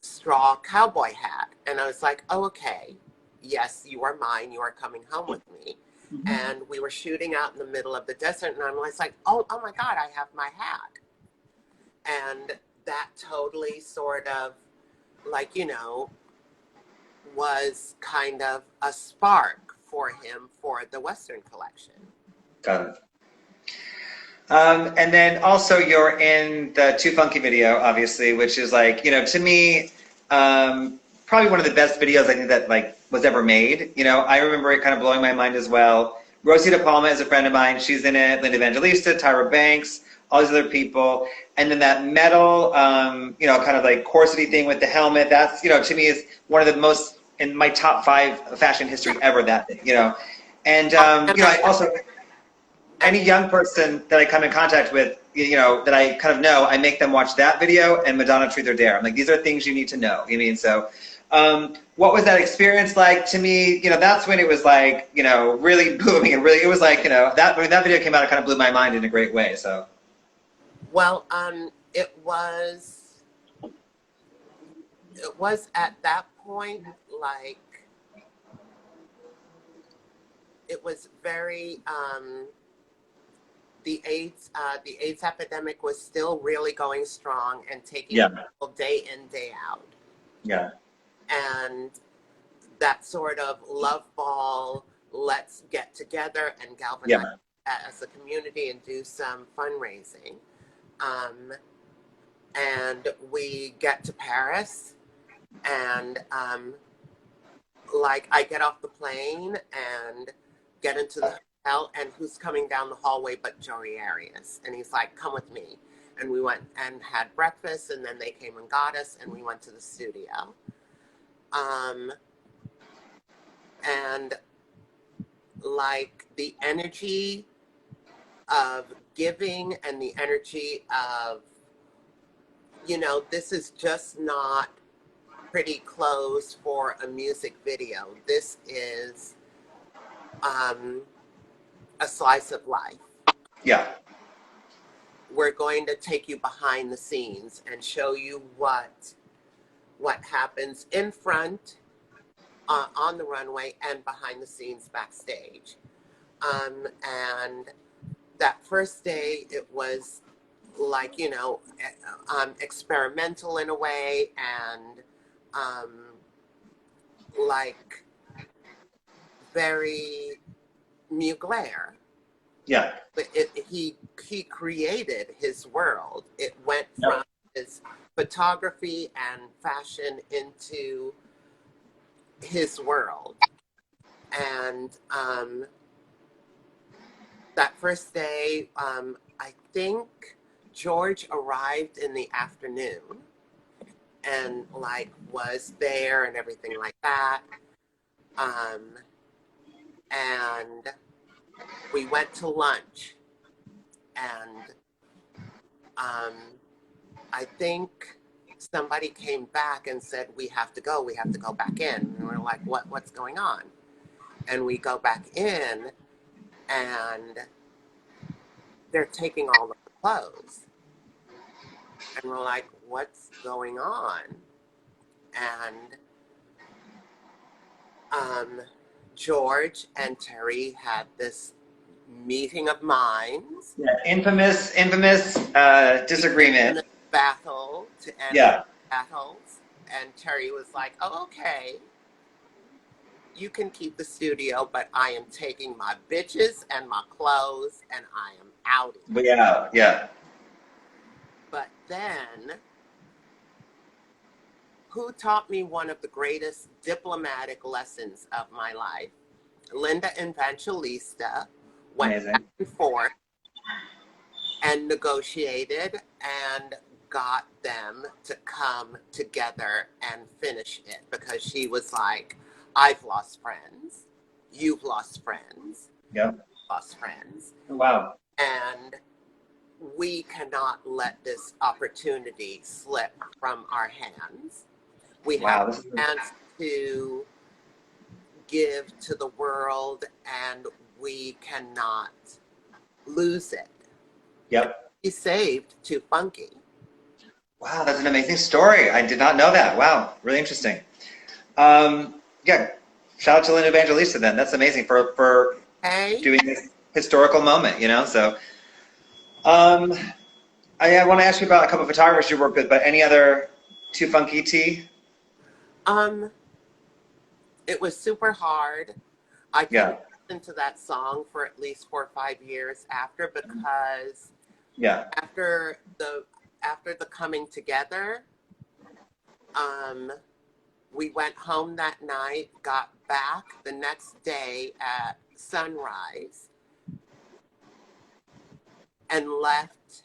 Speaker 2: straw cowboy hat, and I was like, oh, okay, yes, you are mine. You are coming home with me. Mm-hmm. And we were shooting out in the middle of the desert, and I was like, oh my God, I have my hat. And that totally sort of, like, you know, was kind of a spark for him for the Western collection.
Speaker 1: Got it. And then also you're in the Too Funky video, obviously, which is like, you know, to me, probably one of the best videos I think that like was ever made. You know, I remember it kind of blowing my mind as well. Rosita Palma is a friend of mine. She's in it. Linda Evangelista, Tyra Banks, all these other people. And then that metal, you know, kind of like corsety thing with the helmet. That's, you know, to me is one of the most, in my top 5 fashion history ever, that thing, you know. And, you know, I also, any young person that I come in contact with, you know, that I kind of know, I make them watch that video and Madonna Truth or Dare. I'm like, these are things you need to know. You mean, so what was that experience like? To me, you know, that's when it was like, you know, really booming, and really, it was like, you know, that when that video came out, it kind of blew my mind in a great way. So,
Speaker 2: well, it was at that point, like, it was very the AIDS epidemic was still really going strong and taking people day in, day out.
Speaker 1: Yeah.
Speaker 2: And that sort of love ball, let's get together and galvanize as a community and do some fundraising. And we get to Paris, and like, I get off the plane and get into the hotel, and who's coming down the hallway but Joey Arias? And he's like, come with me. And we went and had breakfast, and then they came and got us, and we went to the studio. And like the energy of giving and the energy of, you know, this is just not pretty clothes for a music video. This is a slice of life.
Speaker 1: Yeah.
Speaker 2: We're going to take you behind the scenes and show you what happens in front, on the runway, and behind the scenes backstage. And that first day, it was like, you know, experimental in a way, and like very Mugler.
Speaker 1: Yeah.
Speaker 2: But he created his world. It went
Speaker 1: Yep.
Speaker 2: from his photography and fashion into his world. And that first day, I think George arrived in the afternoon and like was there and everything like that. And we went to lunch, and I think somebody came back and said, we have to go back in. And we're like, what's going on? And we go back in, and they're taking all of the clothes. And we're like, what's going on? And George and Terry had this meeting of minds.
Speaker 1: Yeah. Infamous disagreement.
Speaker 2: Battle to end
Speaker 1: Yeah.
Speaker 2: battles. And Terry was like, oh, okay, you can keep the studio, but I am taking my bitches and my clothes, and I am out.
Speaker 1: Yeah. Yeah.
Speaker 2: But then, who taught me one of the greatest diplomatic lessons of my life? Linda Evangelista went
Speaker 1: Amazing.
Speaker 2: back and forth and negotiated and got them to come together and finish it, because she was like, I've lost friends, you've lost friends,
Speaker 1: Yeah.
Speaker 2: lost friends,
Speaker 1: Wow.
Speaker 2: and we cannot let this opportunity slip from our hands. We have a chance to give to the world, and we cannot lose it.
Speaker 1: Yep.
Speaker 2: He saved Too Funky.
Speaker 1: Wow, that's an amazing story. I did not know that. Wow, really interesting. Yeah, shout out to Linda Evangelista then. That's amazing for doing this historical moment, you know? So, I want to ask you about a couple of photographers you worked with, but any other Too Funky tea?
Speaker 2: It was super hard. I couldn't listen to that song for at least 4 or 5 years after, because after the coming together, we went home that night, got back the next day at sunrise, and left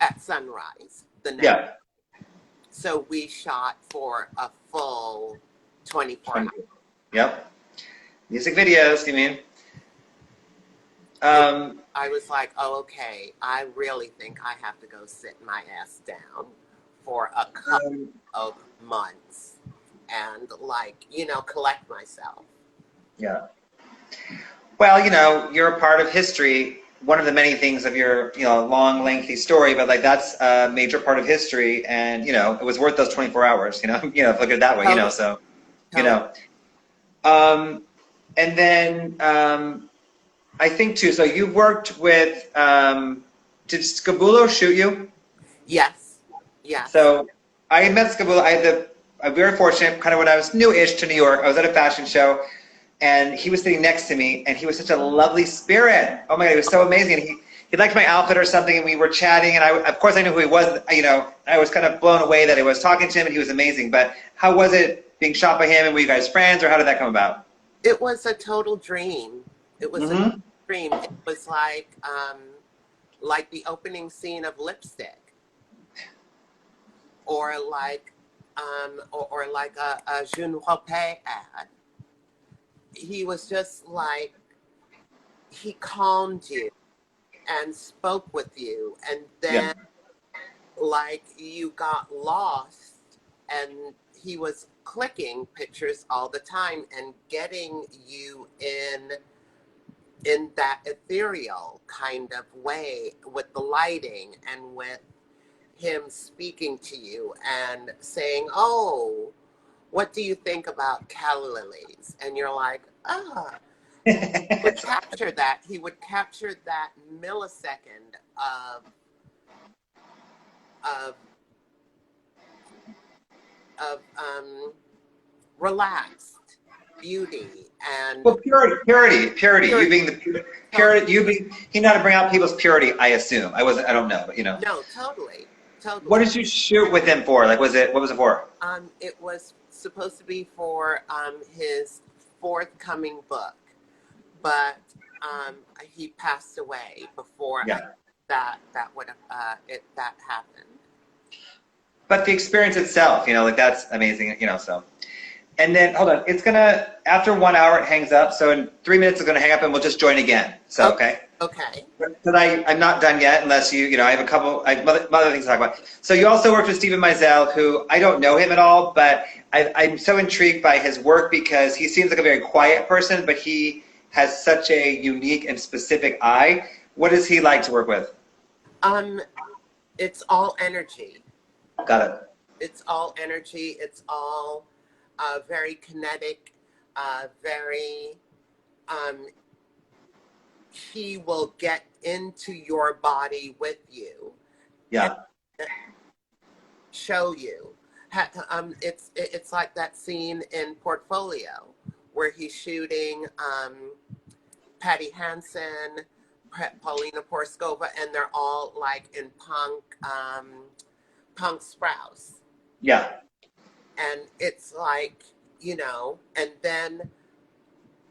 Speaker 2: at sunrise the next day. So we shot for a full 24 hours.
Speaker 1: Yep. Music videos, you mean?
Speaker 2: I was like, oh, okay, I really think I have to go sit my ass down for a couple of months and, like, you know, collect myself.
Speaker 1: Yeah. Well, you know, you're a part of history. One of the many things of your, you know, long, lengthy story, but like that's a major part of history, and you know, it was worth those 24 hours. You know, look at it that way. You know, so you know, and then I think too. So you worked with. Did Scabulo shoot you?
Speaker 2: Yes. Yeah.
Speaker 1: So I met Scabulo. I'm very fortunate. Kind of when I was new-ish to New York, I was at a fashion show. And he was sitting next to me, and he was such a lovely spirit. Oh my God, he was so amazing. He liked my outfit or something, and we were chatting, and of course I knew who he was, you know, I was kind of blown away that I was talking to him, and he was amazing. But how was it being shot by him, and were you guys friends, or how did that come about?
Speaker 2: It was a total dream. It was a dream. It was like the opening scene of Lipstick, or like a Je ne vois pas ad. he was just like, he calmed you and spoke with you, and then like you got lost, and he was clicking pictures all the time and getting you in that ethereal kind of way with the lighting and with him speaking to you and saying, oh, what do you think about calla lilies? And you're like, ah. He would capture that. He would capture that millisecond of relaxed beauty and
Speaker 1: purity. You being the purity, he knew how to bring out people's purity. I assume. I don't know, but you know.
Speaker 2: No, totally.
Speaker 1: What did you shoot with him for? Like, what was it for?
Speaker 2: It was supposed to be for his forthcoming book, but he passed away before that happened.
Speaker 1: But the experience itself, you know, like that's amazing, you know. So, and then hold on, it's gonna after 1 hour it hangs up. So in 3 minutes it's gonna hang up, and we'll just join again. So okay.
Speaker 2: Okay.
Speaker 1: Because I'm not done yet, unless you know, I have a couple, other things to talk about. So you also worked with Stephen Meisel, who I don't know him at all, but I'm so intrigued by his work because he seems like a very quiet person, but he has such a unique and specific eye. What is he like to work with?
Speaker 2: It's all energy.
Speaker 1: Got it.
Speaker 2: It's all energy. It's all very kinetic, very, he will get into your body with you.
Speaker 1: Yeah.
Speaker 2: Show you. It's like that scene in Portfolio where he's shooting Patty Hansen, Paulina Porskova, and they're all like in punk Sprouse.
Speaker 1: Yeah.
Speaker 2: And it's like, you know, and then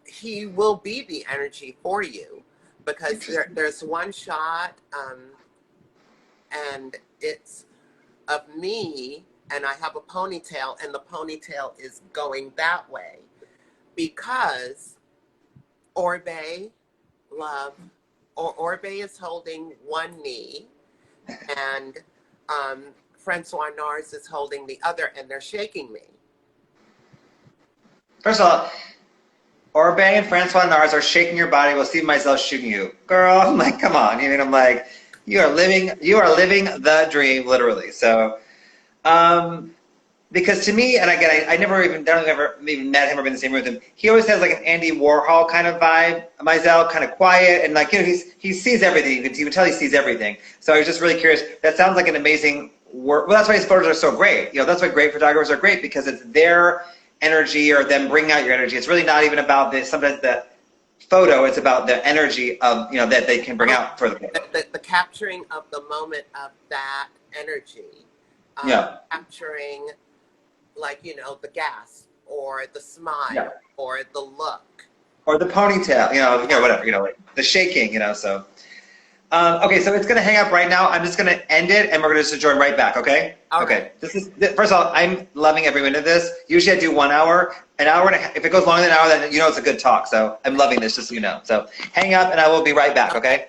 Speaker 2: he will be the energy for you, because there's one shot and it's of me, and I have a ponytail, and the ponytail is going that way because Orbe is holding one knee, and Francois Nars is holding the other, and they're shaking me.
Speaker 1: First of all, Orbe and Francois Nars are shaking your body while Steve Meisel shooting you. Girl, I'm like, come on. You mean, I'm like, you are living the dream, literally. So, because to me, and again, I never even met him or been in the same room with him. He always has like an Andy Warhol kind of vibe. Meisel, kind of quiet, and like, you know, he sees everything. You can tell he sees everything. So I was just really curious. That sounds like an amazing work. Well, that's why his photos are so great. You know, that's why great photographers are great, because it's their energy or them bringing out your energy. It's really not even about sometimes the photo, it's about the energy of, you know, that they can bring out for the photo.
Speaker 2: The capturing of the moment of that energy. Capturing, like, you know, the gasp or the smile or the look. Or
Speaker 1: the ponytail, you know, whatever, you know, like the shaking, you know, so. Okay, so it's going to hang up right now. I'm just going to end it, and we're going to just join right back, okay? Okay. First of all, I'm loving every minute of this. Usually I do 1 hour. An hour and a half. If it goes longer than an hour, then you know it's a good talk. So I'm loving this, just so you know. So hang up, and I will be right back, okay?